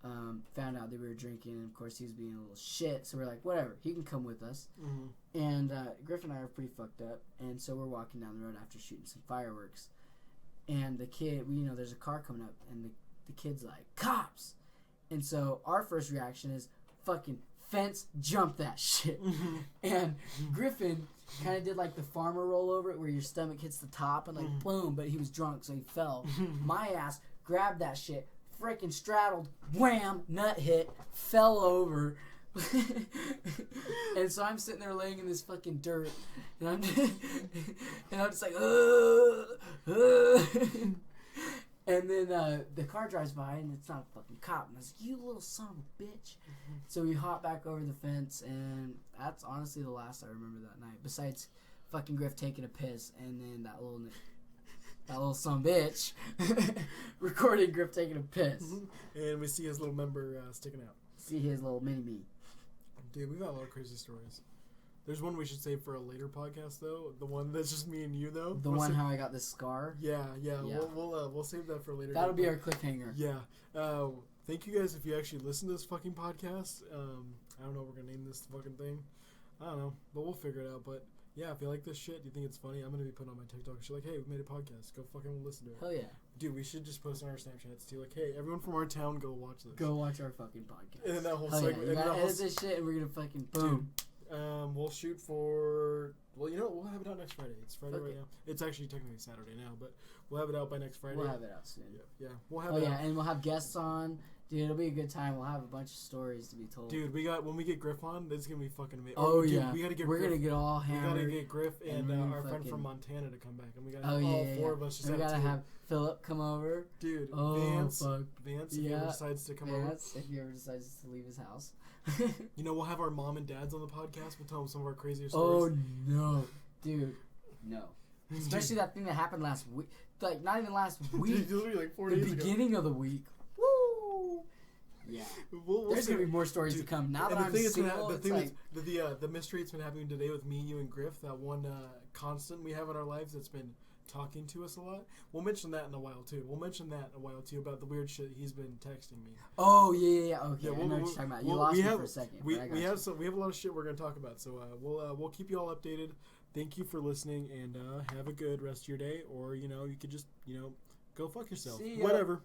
found out that we were drinking, and of course he was being a little shit, so we're like, whatever, he can come with us. And Griff and I are pretty fucked up, and so we're walking down the road after shooting some fireworks, and the kid, there's a car coming up, and the kid's like, cops! And so our first reaction is, fucking fence, jump that shit. And Griffin kind of did the farmer roll over it where your stomach hits the top and boom, but he was drunk, so he fell. My ass grabbed that shit, freaking straddled, wham, nut hit, fell over. And so I'm sitting there laying in this fucking dirt, and I'm just like, and then the car drives by, and it's not a fucking cop. And I was like, you little son of a bitch. So we hop back over the fence, and that's honestly the last I remember that night. Besides fucking Griff taking a piss, and then that little son of a bitch recording Griff taking a piss. And we see his little member sticking out. See his little mini-me. Dude, we've got a lot of crazy stories. There's one we should save for a later podcast, though. The one that's just me and you, though. How I got this scar? Yeah. We'll save that for later. That'll be our cliffhanger. Yeah. Thank you guys if you actually listen to this fucking podcast. I don't know what we're gonna name this fucking thing. I don't know, but we'll figure it out. But yeah, if you like this shit, you think it's funny, I'm gonna be putting on my TikTok shit hey, we made a podcast. Go fucking listen to it. Hell yeah. Dude, we should just post on our Snapchats too. Hey, everyone from our town, go watch this. Go watch our fucking podcast. And then that whole segment. Yeah, you gotta edit this shit, and we're gonna fucking boom. Dude, We'll shoot for. Well, we'll have it out next Friday. It's Friday Okay. right now. It's actually technically Saturday now, but we'll have it out by next Friday. We'll have it out soon. Yeah. We'll have it out. And we'll have guests on. Dude, it'll be a good time. We'll have a bunch of stories to be told. Dude, when we get Griff on, this is gonna be fucking amazing. Dude, we gotta get. We're Griff. gonna get all hammered. We gotta get Griff and our friend fucking- from Montana to come back, and we gotta have all four of us. Just we gotta two. have Philip come over. Dude, Vance, if he ever decides to come over. If he ever decides to leave his house. We'll have our mom and dads on the podcast. We'll tell them some of our crazier stories. Oh no, dude, no. Especially that thing that happened last week. Like not even last week. Like 4 the days beginning of the week. Woo! Yeah. There's gonna be more stories to come. Now that I'm single, the mystery that's been happening today with me, you, and Griff, that one constant we have in our lives that's been talking to us a lot. We'll mention that in a while too. About the weird shit he's been texting me. Oh yeah. Okay, Yeah, I know what you're talking about. You lost me for a second. We have a lot of shit we're gonna talk about. So we'll keep you all updated. Thank you for listening, and have a good rest of your day. Or you could just go fuck yourself. See ya. Whatever.